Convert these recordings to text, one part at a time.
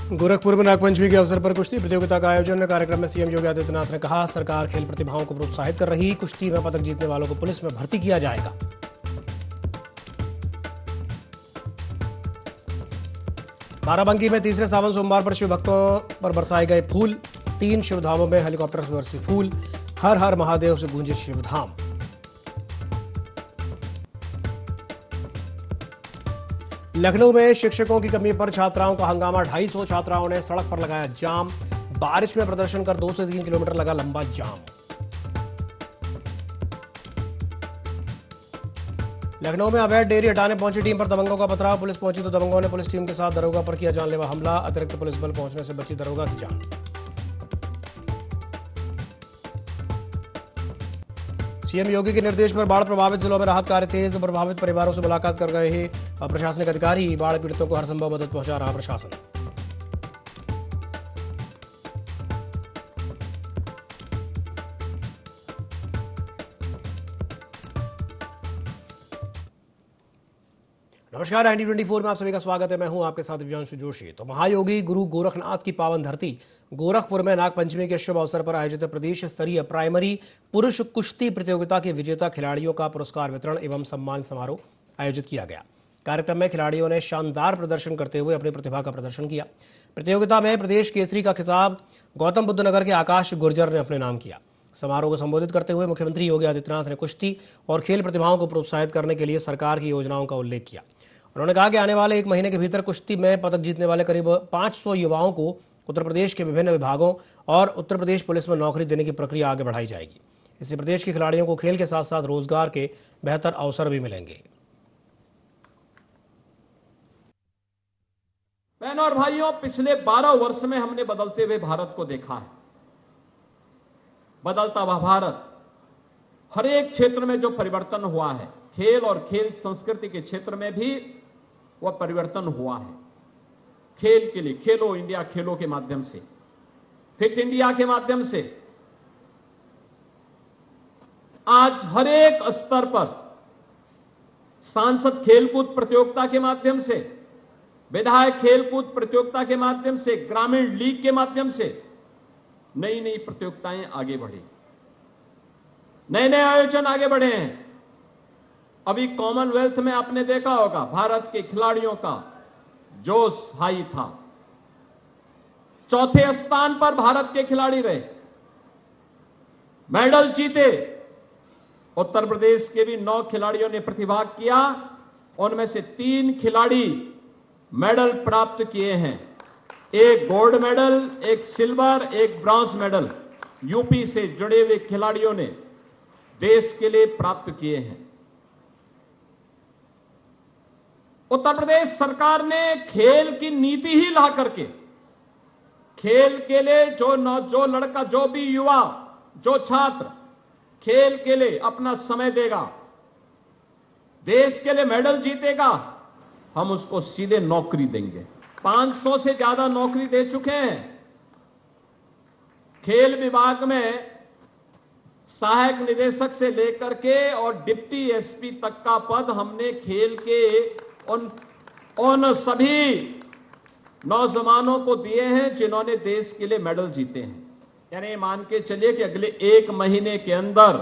गोरखपुर में नागपंचमी के अवसर पर कुश्ती प्रतियोगिता का आयोजन। कार्यक्रम में सीएम योगी आदित्यनाथ ने कहा, सरकार खेल प्रतिभाओं को प्रोत्साहित कर रही, कुश्ती में पदक जीतने वालों को पुलिस में भर्ती किया जाएगा। बाराबंकी में तीसरे सावन सोमवार पर शिव भक्तों पर बरसाए गए फूल। 3 शिवधामों में हेलीकॉप्टर से बरसी फूल। हर हर महादेव से गूंजे शिवधाम। लखनऊ में शिक्षकों की कमी पर छात्राओं का हंगामा। 250 छात्राओं ने सड़क पर लगाया जाम। बारिश में प्रदर्शन कर 2 से 3 किलोमीटर लगा लंबा जाम। लखनऊ में अवैध डेयरी हटाने पहुंची टीम पर दबंगों का पथराव। पुलिस पहुंची तो दबंगों ने पुलिस टीम के साथ दरोगा पर किया जानलेवा हमला। अतिरिक्त पुलिस बल पहुंचने से बची दरोगा की जान। सीएम योगी के निर्देश पर बाढ़ प्रभावित जिलों में राहत कार्य तेज। प्रभावित परिवारों से मुलाकात कर रहे प्रशासनिक अधिकारी। बाढ़ पीड़ितों को हर संभव मदद पहुंचा रहा प्रशासन। नमस्कार, 9024 में आप सभी का स्वागत है। मैं हूं आपके साथ दिव्यांशु जोशी। तो महायोगी गुरु गोरखनाथ की पावन धरती गोरखपुर में नागपंचमी के शुभ अवसर पर आयोजित प्रदेश स्तरीय प्राइमरी पुरुष कुश्ती प्रतियोगिता के विजेता खिलाड़ियों का पुरस्कार वितरण एवं सम्मान समारोह आयोजित किया गया। कार्यक्रम में खिलाड़ियों ने शानदार प्रदर्शन करते हुए अपनी प्रतिभा का प्रदर्शन किया। प्रतियोगिता में प्रदेश केसरी का खिताब गौतम बुद्ध नगर के आकाश गुर्जर ने अपने नाम किया। समारोह को संबोधित करते हुए मुख्यमंत्री योगी आदित्यनाथ ने कुश्ती और खेल प्रतिभाओं को प्रोत्साहित करने के लिए सरकार की योजनाओं का उल्लेख किया। उन्होंने कहा कि आने वाले 1 महीने के भीतर कुश्ती में पदक जीतने वाले करीब 500 युवाओं को उत्तर प्रदेश के विभिन्न विभागों और उत्तर प्रदेश पुलिस में नौकरी देने की प्रक्रिया आगे बढ़ाई जाएगी। इससे प्रदेश के खिलाड़ियों को खेल के साथ साथ रोजगार के बेहतर अवसर भी मिलेंगे। बहनों और भाइयों, पिछले 12 वर्ष में हमने बदलते हुए भारत को देखा है। बदलता हुआ भारत, हर एक क्षेत्र में जो परिवर्तन हुआ है, खेल और खेल संस्कृति के क्षेत्र में भी वह परिवर्तन हुआ है। खेल के लिए खेलो इंडिया खेलों के माध्यम से, फिट इंडिया के माध्यम से आज हर एक स्तर पर सांसद खेलकूद प्रतियोगिता के माध्यम से, विधायक खेलकूद प्रतियोगिता के माध्यम से, ग्रामीण लीग के माध्यम से नई नई प्रतियोगिताएं आगे बढ़ी, नए नए आयोजन आगे बढ़े हैं। अभी कॉमनवेल्थ में आपने देखा होगा भारत के खिलाड़ियों का जोश हाई था। 4थे स्थान पर भारत के खिलाड़ी रहे, मेडल जीते। उत्तर प्रदेश के भी 9 खिलाड़ियों ने प्रतिभाग किया। उनमें से 3 खिलाड़ी मेडल प्राप्त किए हैं। 1 gold medal, 1 silver, 1 bronze medal UP से जुड़े हुए खिलाड़ियों ने देश के लिए प्राप्त किए हैं। उत्तर प्रदेश सरकार ने खेल की नीति ही ला करके खेल के लिए जो लड़का, जो भी युवा, जो छात्र खेल के लिए अपना समय देगा, देश के लिए मेडल जीतेगा, हम उसको सीधे नौकरी देंगे। 500 से ज्यादा नौकरी दे चुके हैं। खेल विभाग में सहायक निदेशक से लेकर के और डिप्टी एसपी तक का पद हमने खेल के उन सभी नौजवानों को दिए हैं जिन्होंने देश के लिए मेडल जीते हैं। यानी मान के चलिए कि अगले 1 महीने के अंदर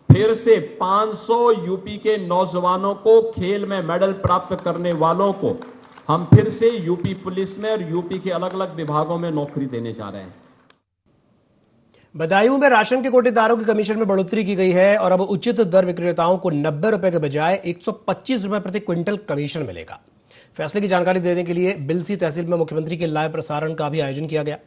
फिर से 500 यूपी के नौजवानों को, खेल में मेडल प्राप्त करने वालों को हम फिर से यूपी पुलिस में और यूपी के अलग अलग विभागों में नौकरी देने जा रहे हैं। बदायूं में राशन के कोटेदारों की कमीशन में बढ़ोतरी की गई है और अब उचित दर विक्रेताओं को 90 रुपए के बजाय 125 रुपए प्रति क्विंटल कमीशन मिलेगा। फैसले की जानकारी देने के लिए बिलसी तहसील में मुख्यमंत्री के लाइव प्रसारण का भी आयोजन किया गया।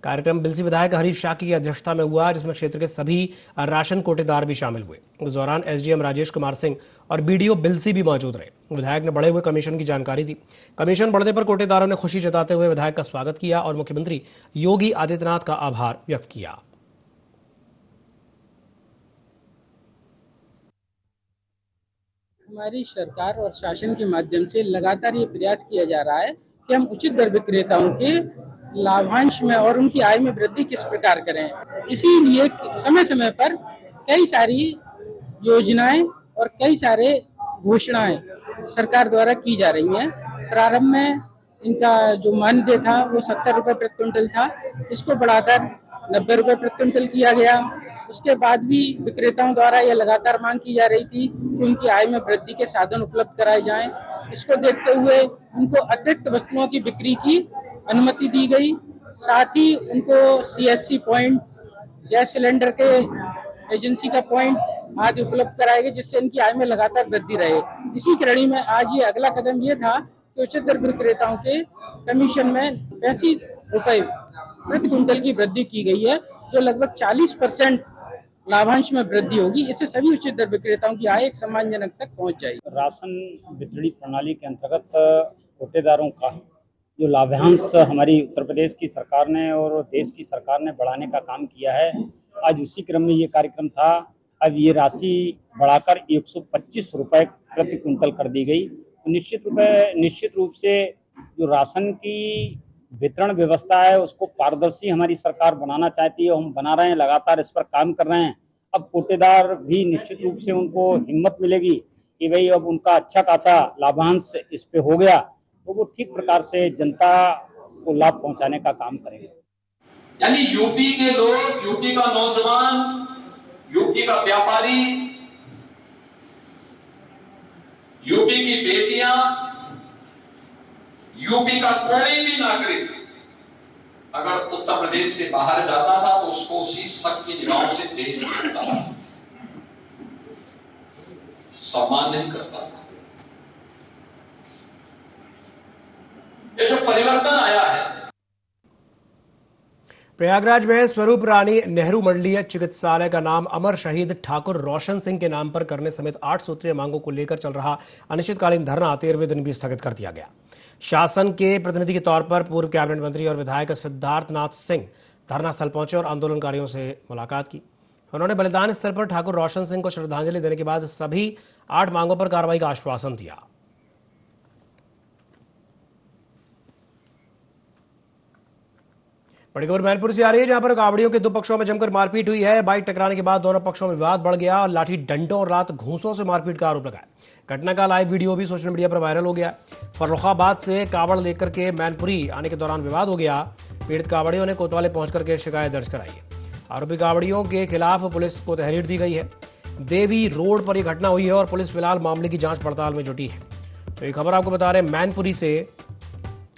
कार्यक्रम बिलसी विधायक हरीश शाकी की अध्यक्षता में हुआ, जिसमें क्षेत्र के सभी राशन कोटेदार भी शामिल हुए। इस दौरान एसडीएम राजेश कुमार सिंह और बीडीओ बिलसी भी मौजूद रहे। विधायक ने बढ़े हुए कमीशन की जानकारी दी। कमीशन बढ़ने पर कोटेदारों ने खुशी जताते हुए विधायक का स्वागत किया और मुख्यमंत्री योगी आदित्यनाथ का आभार व्यक्त किया। हमारी सरकार और शासन के माध्यम से लगातार ये प्रयास किया जा रहा है कि हम उचित दर विक्रेताओं के लाभांश में और उनकी आय में वृद्धि किस प्रकार करें। इसीलिए समय समय पर कई सारी योजनाएं और कई सारे घोषणाएं सरकार द्वारा की जा रही हैं। प्रारंभ में इनका जो मानदेय था वो 70 रुपये प्रति क्विंटल था, इसको बढ़ाकर 90 रुपये प्रति क्विंटल किया गया। उसके बाद भी विक्रेताओं द्वारा यह लगातार मांग की जा रही थी कि उनकी आय में वृद्धि के साधन उपलब्ध कराए जाएं। इसको देखते हुए उनको अतिरिक्त वस्तुओं की बिक्री की अनुमति दी गई। साथ ही उनको CSC पॉइंट, गैस सिलेंडर के एजेंसी का पॉइंट आदि उपलब्ध कराए गए, जिससे इनकी आय में लगातार वृद्धि रहे। इसी कड़ी में आज ये अगला कदम ये था कि उचित दर विक्रेताओं के कमीशन में 85 रुपये प्रति क्विंटल की वृद्धि की गई है, जो लगभग 40% लाभांश में वृद्धि होगी। इससे सभी उचित दर विक्रेताओं की आय एक सम्मानजनक तक पहुंच जाएगी। राशन वितरण प्रणाली के अंतर्गत कोटेदारों का जो लाभांश हमारी उत्तर प्रदेश की सरकार ने और देश की सरकार ने बढ़ाने का काम किया है, आज उसी क्रम में ये कार्यक्रम था। अब ये राशि बढ़ाकर 125 रुपये प्रति क्विंटल कर दी गई। तो निश्चित रूप से जो राशन की वितरण व्यवस्था है उसको पारदर्शी हमारी सरकार बनाना चाहती है, हम बना रहे हैं, लगातार इस पर काम कर रहे हैं। अब कोटेदार भी निश्चित रूप से उनको हिम्मत मिलेगी कि भाई अब उनका अच्छा खासा लाभांश इस पे हो गया, तो वो ठीक प्रकार से जनता को लाभ पहुंचाने का काम करेंगे। यानी यूपी के लोग, यूपी का नौजवान, यूपी का व्यापारी, यूपी की बेटियां, यूपी का कोई भी नागरिक अगर उत्तर प्रदेश से बाहर जाता था तो उसको उसी शक की निगाहों से देश देखता था, सम्मान नहीं करता था। ये जो परिवर्तन आया है, प्रयागराज में स्वरूप रानी नेहरू मंडलीय चिकित्सालय का नाम अमर शहीद ठाकुर रोशन सिंह के नाम पर करने समेत 8 सूत्रीय मांगों को लेकर चल रहा अनिश्चितकालीन धरना 13वें दिन भी स्थगित कर दिया गया। शासन के प्रतिनिधि के तौर पर पूर्व कैबिनेट मंत्री और विधायक सिद्धार्थनाथ सिंह धरना स्थल पहुंचे और आंदोलनकारियों से मुलाकात की। उन्होंने बलिदान स्थल पर ठाकुर रोशन सिंह को श्रद्धांजलि देने के बाद सभी 8 मांगों पर कार्रवाई का आश्वासन दिया। बड़ी खबर मैनपुर से आ रही है, जहां पर कावड़ियों के 2 पक्षों में जमकर मारपीट हुई है। बाइक टकराने के बाद दोनों पक्षों में विवाद बढ़ गया और लाठी डंडों और रात घूंसों से मारपीट का आरोप लगाया। घटना का लाइव वीडियो भी सोशल मीडिया पर वायरल हो गया। फर्रुखाबाद से कावड़ लेकर के मैनपुरी आने के दौरान विवाद हो गया। पीड़ित कावड़ियों ने कोतवाली पहुंचकर के शिकायत दर्ज कराई है। आरोपी कावड़ियों के खिलाफ पुलिस को तहरीर दी गई है। देवी रोड पर यह घटना हुई है और पुलिस फिलहाल मामले की जांच पड़ताल में जुटी है। तो ये खबर आपको बता रहे हैं मैनपुरी से,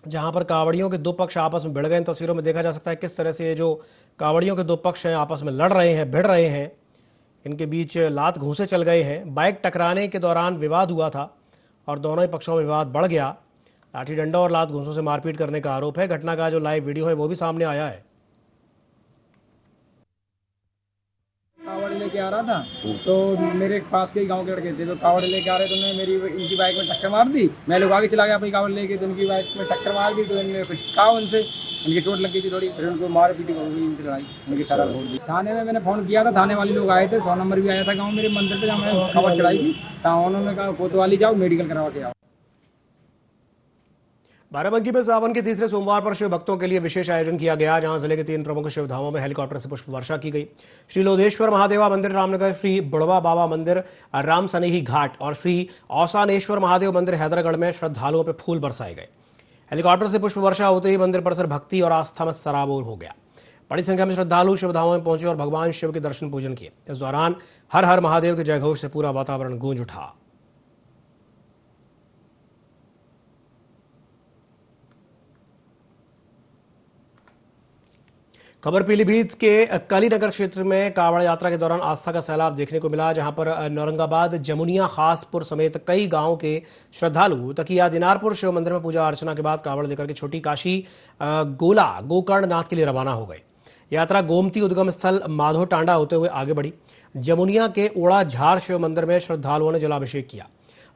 जहां पर कावड़ियों के 2 पक्ष आपस में भिड़ गए। इन तस्वीरों में देखा जा सकता है किस तरह से ये जो कावड़ियों के 2 पक्ष हैं आपस में लड़ रहे हैं, भिड़ रहे हैं। इनके बीच लात घूंसे चल गए हैं। बाइक टकराने के दौरान विवाद हुआ था और दोनों ही पक्षों में विवाद बढ़ गया। लाठी डंडा और लात घूंसों से मारपीट करने का आरोप है। घटना का जो लाइव वीडियो है वो भी सामने आया है। कावड़ लेके आ रहा था तो मेरे पास के ही गांव के लड़के थे, तो कावड़ लेके आ रहे तो उन्होंने इनकी बाइक में टक्कर मार दी। मैं लोग आगे चला गया अपनी कावड़ लेके, तो उनकी बाइक में टक्कर मार दी। तो इनने कुछ कहा उनसे, उनकी चोट लग गई थी थोड़ी, फिर उनको मार पीटी हो गई, इनसे लड़ाई, उनकी सारा छोड़ दी। थाने में मैंने फोन किया था, थाने वाले लोग आए थे, 100 नंबर भी आया था गाँव मेरे मंदिर पर, जहाँ मैं खबर चढ़ाई थी। तो उन्होंने कहा कोतवाली जाओ, मेडिकल करवा के आओ। बाराबंकी में सावन के तीसरे सोमवार पर शिव भक्तों के लिए विशेष आयोजन किया गया, जहां जिले के 3 प्रमुख शिव धामों में हेलीकॉप्टर से पुष्प वर्षा की गई। श्री लोधेश्वर महादेवा मंदिर रामनगर, श्री बुढ़वा बाबा मंदिर राम सनेही घाट और श्री औसानेश्वर महादेव मंदिर हैदरगढ़ में श्रद्धालुओं पर फूल बरसाए गए। हेलीकॉप्टर से पुष्प वर्षा होते ही मंदिर परिसर भक्ति और आस्था में सराबोर हो गया। बड़ी संख्या में श्रद्धालु शिव धामों में पहुंचे और भगवान शिव के दर्शन पूजन किए। इस दौरान हर हर महादेव के जयघोष से पूरा वातावरण गूंज उठा। खबर पीलीभीत के कलीनगर क्षेत्र में कावड़ यात्रा के दौरान आस्था का सैलाब देखने को मिला, जहां पर नौरंगाबाद, जमुनिया, खासपुर समेत कई गांवों के श्रद्धालु तकिया दिनारपुर शिव मंदिर में पूजा अर्चना के बाद कावड़ लेकर के छोटी काशी गोला गोकर्णनाथ के लिए रवाना हो गए। यात्रा गोमती उद्गम स्थल माधो टांडा होते हुए आगे बढ़ी। जमुनिया के ओड़ा झार शिव मंदिर में श्रद्धालुओं ने जलाभिषेक किया।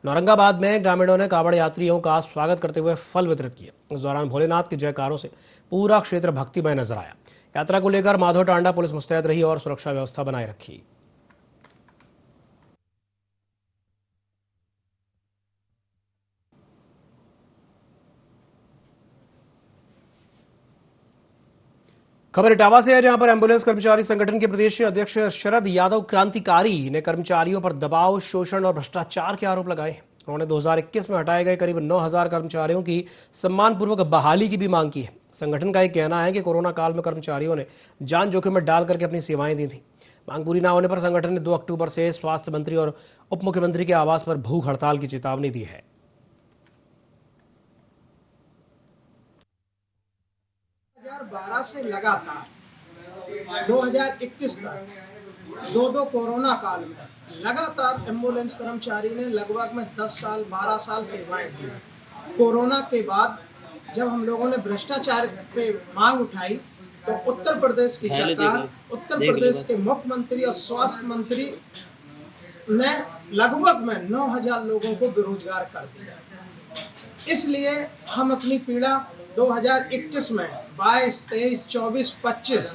नौरंगाबाद में ग्रामीणों ने कावड़ यात्रियों का स्वागत करते हुए फल वितरित किए। इस दौरान भोलेनाथ के जयकारों से पूरा क्षेत्र भक्तिमय नजर आया। यात्रा को लेकर माधो टांडा पुलिस मुस्तैद रही और सुरक्षा व्यवस्था बनाए रखी। खबर इटावा से है, जहां पर एम्बुलेंस कर्मचारी संगठन के प्रदेश अध्यक्ष शरद यादव क्रांतिकारी ने कर्मचारियों पर दबाव, शोषण और भ्रष्टाचार के आरोप लगाए। उन्होंने 2021 में हटाए गए करीब 9,000 कर्मचारियों की सम्मानपूर्वक बहाली की भी मांग की है। संगठन का एक कहना है कि कोरोना काल में कर्मचारियों ने जान जोखिम में डाल करके अपनी सेवाएं दी थी। मांग पूरी न होने पर संगठन ने 2 अक्टूबर से स्वास्थ्य मंत्री और उप मुख्यमंत्री के आवास पर भूख हड़ताल की चेतावनी दी है। 2012 से लगातार 2021 तक दो कोरोना काल में लगातार एम्बुलेंस कर्मचारी ने लगभग में 10 साल 12 साल सेवाएं दी। कोरोना के बाद जब हम लोगों ने भ्रष्टाचार पे मांग उठाई तो उत्तर प्रदेश की सरकार, उत्तर प्रदेश के मुख्यमंत्री और स्वास्थ्य मंत्री ने लगभग में 9,000 लोगों को बेरोजगार कर दिया। इसलिए हम अपनी पीड़ा 2021 में 22, 23, 24, 25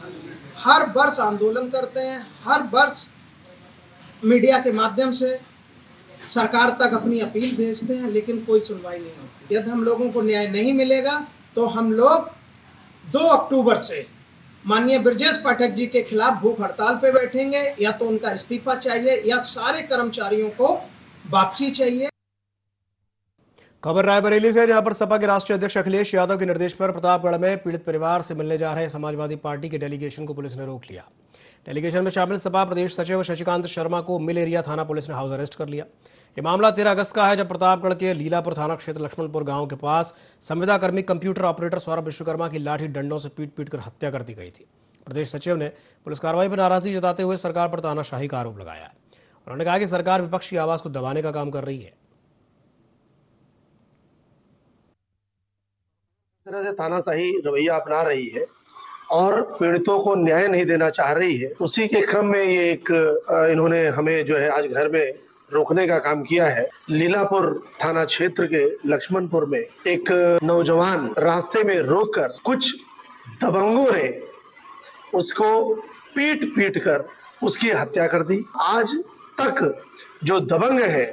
हर वर्ष आंदोलन करते हैं। हर वर्ष मीडिया के माध्यम से सरकार तक अपनी अपील भेजते हैं, लेकिन कोई सुनवाई नहीं होती। यदि हम लोगों को न्याय नहीं मिलेगा तो हम लोग 2 अक्टूबर से माननीय ब्रजेश पाठक जी के खिलाफ भूख हड़ताल पे बैठेंगे। या तो उनका इस्तीफा चाहिए या सारे कर्मचारियों को वापसी चाहिए। खबर रायबरेली से, जहां पर सपा के राष्ट्रीय अध्यक्ष अखिलेश यादव के निर्देश पर प्रतापगढ़ में पीड़ित परिवार से मिलने जा रहे समाजवादी पार्टी के डेलीगेशन को पुलिस ने रोक लिया। डेलीगेशन में शामिल सपा प्रदेश सचिव शशिकांत शर्मा को मिल एरिया थाना पुलिस ने हाउस अरेस्ट कर लिया। ये मामला 13 अगस्त का है, जब प्रतापगढ़ के लीलापुर थाना क्षेत्र लक्ष्मणपुर गांव के पास संविदा कर्मी कंप्यूटर ऑपरेटर सौरभ विश्वकर्मा की लाठी डंडों से पीट कर हत्या कर दी गई थी। प्रदेश सचिव ने पुलिस कार्रवाई पर नाराजगी जताते हुए सरकार पर तानाशाही का आरोप लगाया। उन्होंने कहा कि सरकार विपक्ष की आवाज को दबाने का काम कर रही है। तरह से तानाशाही रवैया अपना रही है और पीड़ितों को न्याय नहीं देना चाह रही है। उसी के क्रम में ये एक इन्होंने हमें जो है आज घर में रोकने का काम किया है। लीलापुर थाना क्षेत्र के लक्ष्मणपुर में एक नौजवान रास्ते में रोककर कुछ दबंगों ने उसको पीट कर उसकी हत्या कर दी। आज तक जो दबंग है,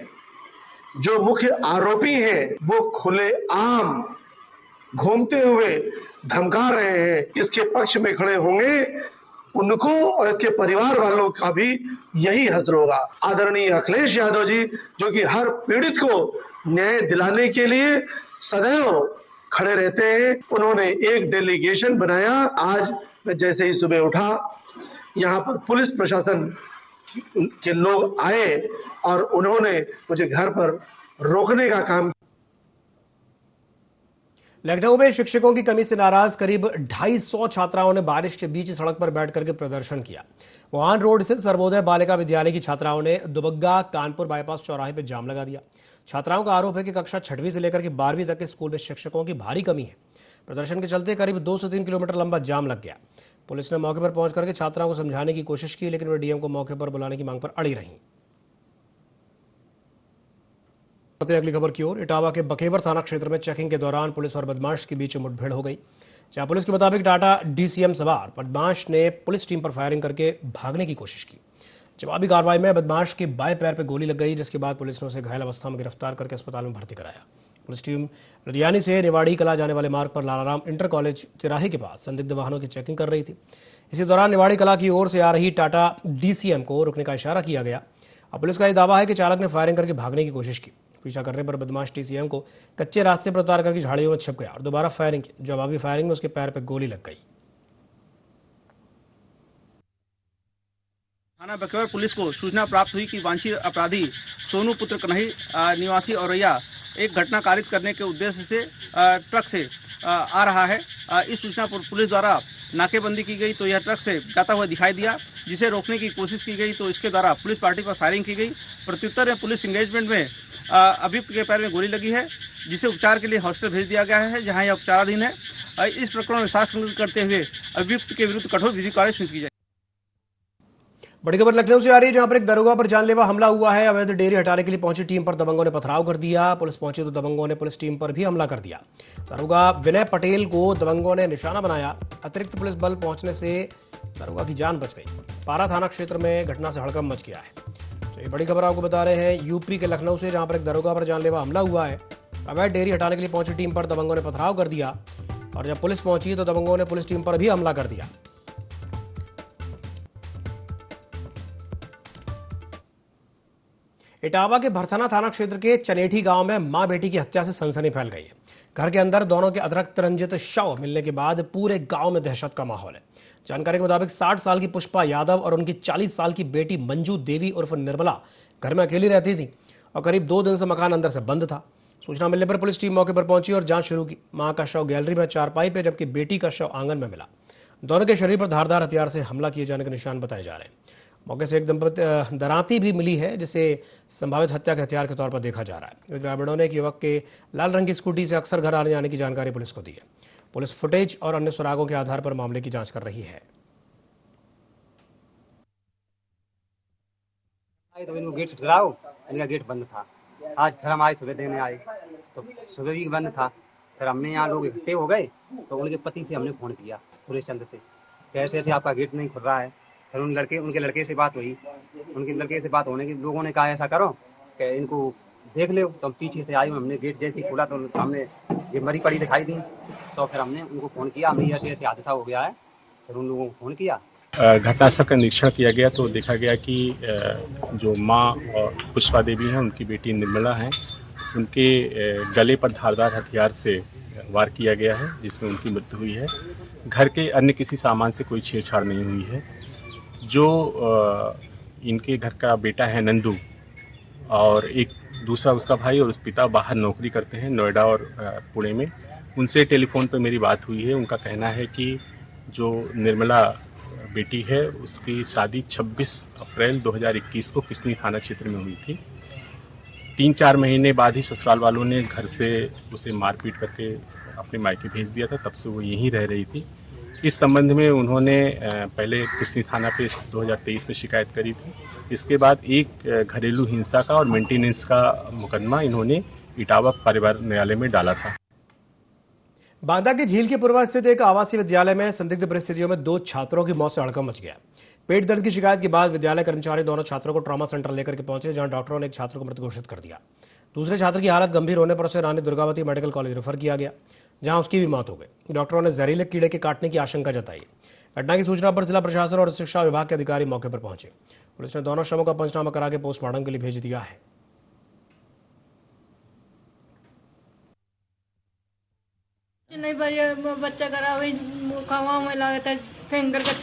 जो मुख्य आरोपी है, वो खुलेआम घूमते हुए धमका रहे हैं। इसके पक्ष में खड़े होंगे, उनको और इसके परिवार वालों का भी यही हश्र होगा। आदरणीय अखिलेश यादव जी, जो कि हर पीड़ित को न्याय दिलाने के लिए सदैव खड़े रहते हैं, उन्होंने एक डेलीगेशन बनाया। आज मैं जैसे ही सुबह उठा, यहाँ पर पुलिस प्रशासन के लोग आए और उन्होंने मुझे घर पर रोकने का काम। लखनऊ में शिक्षकों की कमी से नाराज करीब 250 छात्राओं ने बारिश के बीच सड़क पर बैठ करके प्रदर्शन किया। वहान रोड स्थित सर्वोदय बालिका विद्यालय की छात्राओं ने दुबग्गा कानपुर बाईपास चौराहे पर जाम लगा दिया। छात्राओं का आरोप है कि कक्षा 6वीं से लेकर के 12वीं तक के स्कूल में शिक्षकों की भारी कमी है। प्रदर्शन के चलते करीब 2 से 3 किलोमीटर लंबा जाम लग गया। पुलिस ने मौके पर पहुंच करके छात्राओं को समझाने की कोशिश की, लेकिन वे डीएम को मौके पर बुलाने की मांग पर अड़ी रहीं। अगली खबर की ओर, इटावा के बकेवर थाना क्षेत्र में चेकिंग के दौरान पुलिस और बदमाश के बीच मुठभेड़ हो गई, जहां पुलिस के मुताबिक टाटा डीसीएम सवार बदमाश ने पुलिस टीम पर फायरिंग करके भागने की कोशिश की। जवाबी कार्रवाई में बदमाश के बाएं पैर पर गोली लग गई, जिसके बाद पुलिस ने उसे घायल अवस्था में गिरफ्तार करके अस्पताल में भर्ती कराया। पुलिस टीम लुधियानी से निवाड़ी कला जाने वाले मार्ग पर लालाराम इंटर कॉलेज तिराहे के पास संदिग्ध वाहनों की चेकिंग कर रही थी। इसी दौरान निवाड़ी कला की ओर से आ रही टाटा डीसीएम को रुकने का इशारा किया गया। अब पुलिस का यह दावा है कि चालक ने फायरिंग करके भागने की कोशिश की। पीछा करने पर बदमाश टीसीएम को कच्चे रास्ते पर उतार करके झाड़ियों में छिप गया और दोबारा फायरिंग की। जवाबी फायरिंग में उसके पैर पर गोली लग गई। थाना बकेवर पुलिस को सूचना प्राप्त हुई कि वांछित अपराधी सोनू पुत्र कन्हई निवासी औरैया एक घटना कारित करने के उद्देश्य से ट्रक से आ रहा है। इस सूचना पर पुलिस द्वारा नाकेबंदी की गई तो यह ट्रक से जाता हुआ दिखाई दिया, जिसे रोकने की कोशिश की गई तो इसके द्वारा पुलिस पार्टी पर फायरिंग की गई। प्रत्युत्तर में पुलिस इंगेजमेंट में अभियुक्त के पैर में गोली लगी है, जिसे उपचार के लिए हॉस्पिटल भेज दिया गया है, जहां यह उपचाराधीन है। इस प्रकरण में साक्ष्य करते हुए अभियुक्त के विरुद्ध कठोर विधि कार्रवाई की जाए। बड़ी खबर लखनऊ से आ रही है, जहां पर एक दरोगा पर जानलेवा हमला हुआ है। अवैध डेयरी हटाने के लिए पहुंची टीम पर दबंगों ने पथराव कर दिया। पुलिस पहुंची तो दबंगों ने पुलिस टीम पर भी हमला कर दिया। दरोगा विनय पटेल को दबंगों ने निशाना बनाया। अतिरिक्त पुलिस बल पहुंचने से दरोगा की जान बच गई। पारा थाना क्षेत्र में घटना से हड़कंप मच गया है। तो ये बड़ी खबर आपको बता रहे हैं यूपी के लखनऊ से, जहां पर एक दरोगा पर जानलेवा हमला हुआ है। अवैध डेयरी हटाने के लिए पहुंची टीम पर दबंगों ने पथराव कर दिया और जब पुलिस पहुंची तो दबंगों ने पुलिस टीम पर भी हमला कर दिया। इटावा के भरथाना थाना क्षेत्र के चनेठी गांव में मां बेटी की हत्या से सनसनी फैल गई है। घर के अंदर दोनों के अदरक रंजित शव मिलने के बाद पूरे गांव में दहशत का माहौल है। जानकारी के मुताबिक 60 साल की पुष्पा यादव और उनकी 40 साल की बेटी मंजू देवी उर्फ निर्मला घर में अकेली रहती थी और करीब 2 दिन से मकान अंदर से बंद था। सूचना मिलने पर पुलिस टीम मौके पर पहुंची और जांच शुरू की। मां का शव गैलरी में चारपाई पे जबकि बेटी का शव आंगन में मिला। दोनों के शरीर पर धारदार हथियार से हमला किए जाने के निशान बताए जा रहे हैं। मौके से एक दराती भी मिली है जिसे संभावित हत्या के हथियार के तौर पर देखा जा रहा है। ग्रामीणों ने एक युवक के लाल रंग की स्कूटी से अक्सर घर आने जाने की जानकारी पुलिस को दी है। पुलिस फुटेज और अन्य सुरागों के आधार पर मामले की जांच कर रही है। तो इनको गेट खटखटाओ, इनका गेट बंद था। आज फिर हम आए सुबह देने आए तो सुबह भी बंद था। फिर हमने यहाँ लोग इकट्ठे हो गए तो उनके पति से हमने फ़ोन किया, सुरेश चंद्र से, कैसे ऐसे आपका गेट नहीं खुल रहा है। फिर उनके लड़के से बात हुई। उनके लड़के से बात होने के लोगों ने कहा ऐसा करो कि इनको देख लो। तो हम पीछे से आए, हमने गेट जैसे ही खोला तो सामने ये मरी पड़ी दिखाई दी। तो फिर हमने उनको फ़ोन किया, हमें ऐसे ऐसे हादसा हो गया है। फिर उन लोगों को फ़ोन किया। घटनास्थल का निरीक्षण किया गया तो देखा गया कि जो मां और पुष्पा देवी हैं, उनकी बेटी निर्मला हैं, उनके गले पर धारदार हथियार से वार किया गया है जिसमें उनकी मृत्यु हुई है। घर के अन्य किसी सामान से कोई छेड़छाड़ नहीं हुई है। जो इनके घर का बेटा है नंदू और एक दूसरा उसका भाई और उस पिता बाहर नौकरी करते हैं नोएडा और पुणे में। उनसे टेलीफोन पर मेरी बात हुई है। उनका कहना है कि जो निर्मला बेटी है उसकी शादी 26 अप्रैल 2021 को किसनी थाना क्षेत्र में हुई थी। 3-4 महीने बाद ही ससुराल वालों ने घर से उसे मारपीट करके अपने मायके भेज दिया था। तब से वो यहीं रह रही थी। इस संबंध में उन्होंने पहले किसनी थाना पे 2023 में शिकायत करी थी। इसके बाद एक घरेलू हिंसा का और मेंटेनेंस का मुकदमा इन्होंने इटावा परिवार न्यायालय में डाला था। बांदा के झील के पूर्व स्थित एक आवासीय विद्यालय में संदिग्ध परिस्थितियों में 2 छात्रों की मौत से हड़कंप मच गया। पेट दर्द की शिकायत के बाद विद्यालय कर्मचारी दोनों छात्रों को ट्रॉमा सेंटर लेकर के पहुंचे, जहां डॉक्टरों ने एक छात्र को मृत घोषित कर दिया। दूसरे छात्र की हालत गंभीर होने पर उसे Rani Durgavati medical college refer किया गया, जहां उसकी भी मौत हो गई। डॉक्टरों ने जहरीले कीड़े के काटने की आशंका जताई। घटना की सूचना पर जिला प्रशासन और शिक्षा विभाग के अधिकारी मौके पर पहुंचे। पुलिस ने दोनों शवों का पंचनामा करा के पोस्टमार्टम के लिए भेज दिया है। नहीं भैया, बच्चा करा वही खावा में लागत है फिंगर का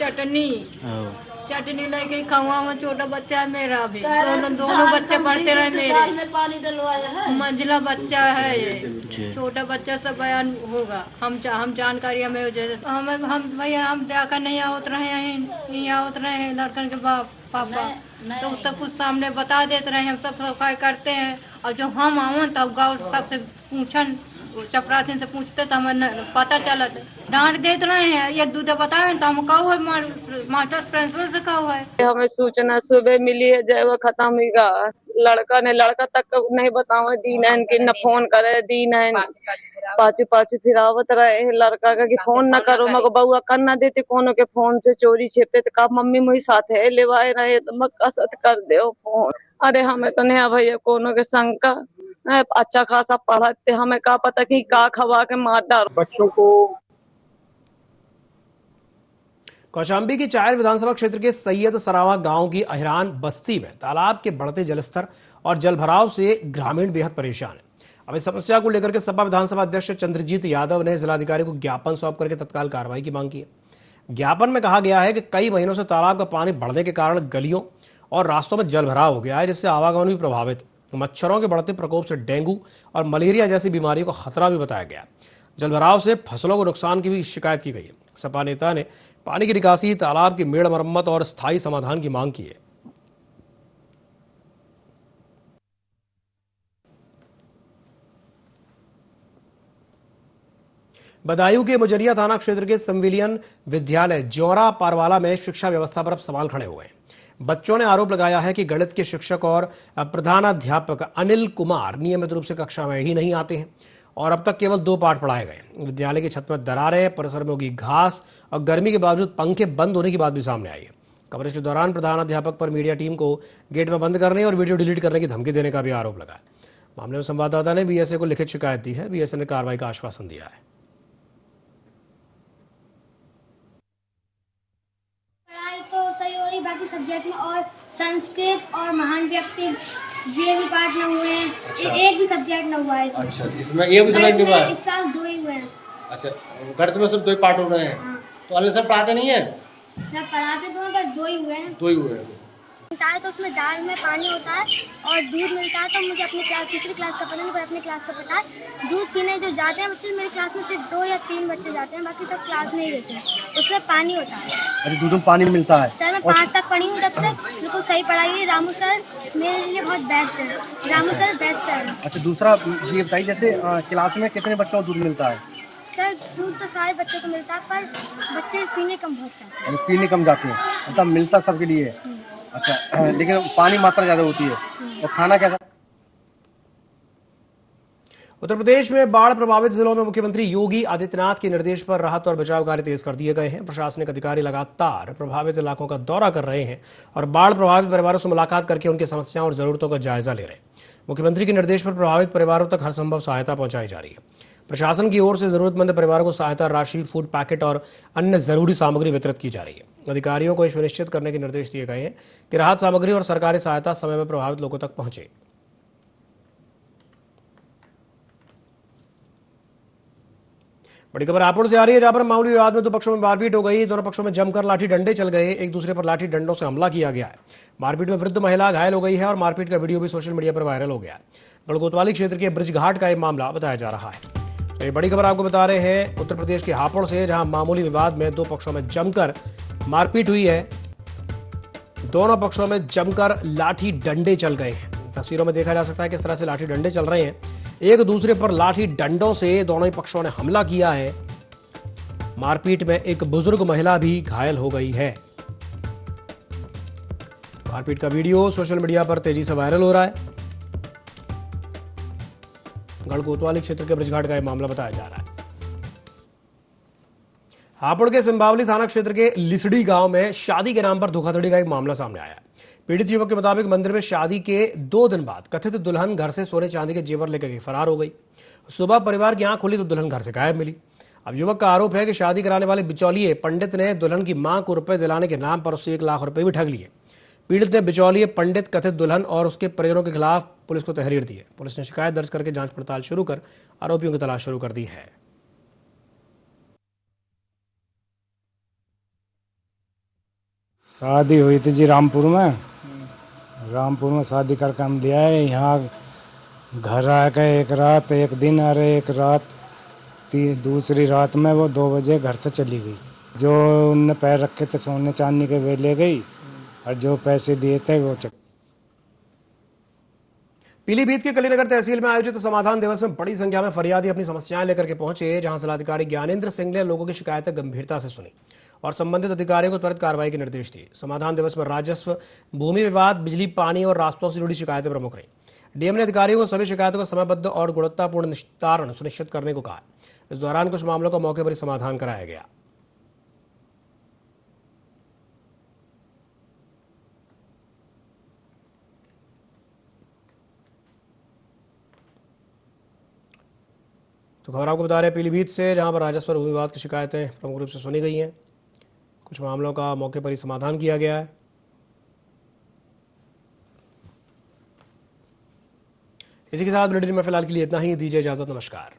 चटनी लेके खावा में। छोटा बच्चा है मेरा भी, दोनों बच्चे पढ़ते रहे मेरे। पानी डलवाया है, मंजिला बच्चा है ये, छोटा बच्चा सब बयान होगा। हम जानकारी हमें हम भैया हम जाकर नहीं आवत रहे हैं लड़कन के पापा तो तक कुछ सामने बता देते रहे। हम सब सफाई करते हैं और जो हम आवन तब गाँव सबसे पूछन चपरासी से पूछते तो हमें पता चला। डांट देते रहे हैं, एक दूध बताए तो हम कहो है मास्टर प्रिंसिपल से कहो है। हमें सूचना सुबह मिली है जय वो खत्म हुआ। लड़का तक नहीं बताओ दीन है इनके न फोन करे दीन है पाछू फिरावत रहे लड़का का कि फोन न करो। मगर बउआ कर न देते कोनो के फोन से चोरी छेपे तो का मम्मी मोही साथ है लेवाए रहे तो मैं कसत कर दे फोन। अरे हमें तो नहीं भैया कोनो के शंका, अच्छा खासा पढ़ाते, हमें का पता कि का खवा के मार डाल बच्चों को। कौशाम्बी की चायल विधानसभा क्षेत्र के सैयद सरावा गांव की अहिरान बस्ती में तालाब के बढ़ते जलस्तर और जलभराव से ग्रामीण बेहद परेशान है। अब इस समस्या को लेकर के सपा विधानसभा अध्यक्ष चंद्रजीत यादव ने जिलाधिकारी को ज्ञापन सौंप करके तत्काल कार्रवाई की मांग की है। ज्ञापन में कहा गया है कि कई महीनों से तालाब का पानी बढ़ने के कारण गलियों और रास्तों में जलभराव हो गया है, जिससे आवागमन भी प्रभावित। मच्छरों के बढ़ते प्रकोप से डेंगू और मलेरिया जैसी बीमारियों का खतरा भी बताया गया। जलभराव से फसलों को नुकसान की भी शिकायत की गई है। सपा नेता ने पानी की निकासी, तालाब की मेड़ मरम्मत और स्थायी समाधान की मांग की है। बदायूं के मुजरिया थाना क्षेत्र के संविलियन विद्यालय ज्योरा पारवाला में शिक्षा व्यवस्था पर अब सवाल खड़े हुए हैं। बच्चों ने आरोप लगाया है कि गणित के शिक्षक और प्रधानाध्यापक अनिल कुमार नियमित रूप से कक्षा में ही नहीं आते हैं और अब तक केवल 2 पाठ पढ़ाए गए। विद्यालय की छत में दरारें, परिसर में उगी घास और गर्मी के बावजूद पंखे बंद होने की बात भी सामने आई है। कवरेज के दौरान प्रधानाध्यापक पर मीडिया टीम को गेट में बंद करने और वीडियो डिलीट करने की धमकी देने का भी आरोप लगा है। मामले में संवाददाता ने बीएसए को लिखित शिकायत दी है। बीएसए ने कार्रवाई का आश्वासन दिया है। तो सही हो रही बाकी सब्जेक्ट में, और संस्कृत और महान व्यक्ति ये भी पार्ट न हुए हैं। अच्छा। एक भी सब्जेक्ट न हुआ है इसमें। अच्छा, इसमें ये भी समझ नहीं हुआ है। इस साल 2 ही हुए हैं। अच्छा, गणित में सिर्फ 2 ही पार्ट हो रहे हैं। हाँ। तो अन्य सर पढ़ाते नहीं है? सर पढ़ाते तो हैं पर 2 ही हुए हैं। 2 ही हुए हैं। मिलता है तो उसमें दाल में पानी होता है और दूध मिलता है। तो मुझे अपनी क्लास दूसरी क्लास का पता नहीं पर अपनी क्लास का पता है। दूध पीने जो जाते हैं बच्चे, मेरी क्लास में सिर्फ 2 या 3 बच्चे जाते हैं, बाकी सब क्लास में ही रहते हैं। उसमें पानी होता है। अरे दूध में पानी मिलता है। सर मैं 5 तक पढ़ी हूँ, तब तक बिल्कुल सही पढ़ाई है। रामू सर मेरे लिए बहुत बेस्ट है। रामू सर बेस्ट है। अच्छा, दूसरा ये बताइए, जैसे क्लास में कितने बच्चों को दूध मिलता है? सर दूध तो सारे बच्चों को मिलता है पर बच्चे पीने कम बहुत चाहते हैं। पीने कम जाते हैं, मतलब मिलता सबके लिए है। अच्छा, लेकिन पानी मात्रा ज्यादा होती है। और खाना कैसा? उत्तर प्रदेश में बाढ़ प्रभावित जिलों में मुख्यमंत्री योगी आदित्यनाथ के निर्देश पर राहत और बचाव कार्य तेज कर दिए गए हैं। प्रशासनिक अधिकारी लगातार प्रभावित इलाकों का दौरा कर रहे हैं और बाढ़ प्रभावित परिवारों से मुलाकात करके उनकी समस्याओं और जरूरतों का जायजा ले रहे हैं। मुख्यमंत्री के निर्देश पर प्रभावित परिवारों तक हर संभव सहायता पहुंचाई जा रही है। प्रशासन की ओर से जरूरतमंद परिवारों को सहायता राशि, फूड पैकेट और अन्य जरूरी सामग्री वितरित की जा रही है। अधिकारियों को यह सुनिश्चित करने के निर्देश दिए गए हैं कि राहत सामग्री और सरकारी सहायता समय पर प्रभावित लोगों तक पहुंचे। बड़ी खबर हापुड़ से आ रही है, जहां पर मामूली विवाद में 2 पक्षों में मारपीट हो गई। दोनों पक्षों में जमकर लाठी डंडे चल गए। एक दूसरे पर लाठी डंडों से हमला किया गया है। मारपीट में वृद्ध महिला घायल हो गई है और मारपीट का वीडियो भी सोशल मीडिया पर वायरल हो गया है। गढ़कोतवाली क्षेत्र के ब्रिजघाट का यह मामला बताया जा रहा है। ये बड़ी खबर आपको बता रहे हैं उत्तर प्रदेश के हापुड़ से, जहां मामूली विवाद में 2 पक्षों में जमकर मारपीट हुई है। दोनों पक्षों में जमकर लाठी डंडे चल गए हैं। तस्वीरों में देखा जा सकता है किस तरह से लाठी डंडे चल रहे हैं। एक दूसरे पर लाठी डंडों से दोनों ही पक्षों ने हमला किया है। मारपीट में एक बुजुर्ग महिला भी घायल हो गई है। मारपीट का वीडियो सोशल मीडिया पर तेजी से वायरल हो रहा है। गढ़कोतवाली क्षेत्र के ब्रिजघाट का यह मामला बताया जा रहा है। हापुड़ के सिंबावली थाना क्षेत्र के लिसड़ी गांव में शादी के नाम पर धोखाधड़ी का एक मामला सामने आया है। पीड़ित युवक के मुताबिक मंदिर में शादी के 2 दिन बाद कथित दुल्हन घर से सोने चांदी के जेवर लेकर फरार हो गई। सुबह परिवार की आंख खुली तो दुल्हन घर से गायब मिली। अब युवक का आरोप है कि शादी कराने वाले बिचौलिए पंडित ने दुल्हन की मां को रुपए दिलाने के नाम पर उससे 1 लाख रुपए भी ठग लिए। पीड़ित ने बिचौलिए पंडित, कथित दुल्हन और उसके परिजनों के खिलाफ पुलिस को तहरीर दी है। पुलिस ने शिकायत दर्ज करके जांच पड़ताल शुरू कर आरोपियों की तलाश शुरू कर दी है। शादी हुई थी जी रामपुर में। रामपुर में शादी करके हम ले आए। यहाँ घर आ गए एक रात, एक दिन आ रहे, एक रात, दूसरी रात में वो 2 बजे घर से चली गई। जो उनने पैर रखे थे सोने चांदी के वे ले गई और जो पैसे दिए थे वो पीलीभीत के कलीनगर तहसील में आयोजित समाधान दिवस में बड़ी संख्या में फरियादी अपनी समस्याएं लेकर के पहुंचे, जहां जिलाधिकारी ज्ञानेंद्र सिंह ने लोगों की शिकायतें गंभीरता से सुनी और संबंधित अधिकारियों को त्वरित कार्रवाई के निर्देश दिए। समाधान दिवस में राजस्व, भूमि विवाद, बिजली, पानी और रास्तों से जुड़ी शिकायतें प्रमुख रही। डीएम ने अधिकारियों को सभी शिकायतों का समयबद्ध और गुणवत्तापूर्ण निस्तारण सुनिश्चित करने को कहा। इस दौरान कुछ मामलों का मौके पर ही समाधान कराया गया। तो खबर आपको बता रहे हैं पीलीभीत से, जहां पर राजस्व और भूमि विवाद की शिकायतें प्रमुख रूप से सुनी गई हैं। कुछ मामलों का मौके पर ही समाधान किया गया है। इसी के साथ बुलेटिन में फिलहाल के लिए इतना ही। दीजिए इजाजत, नमस्कार।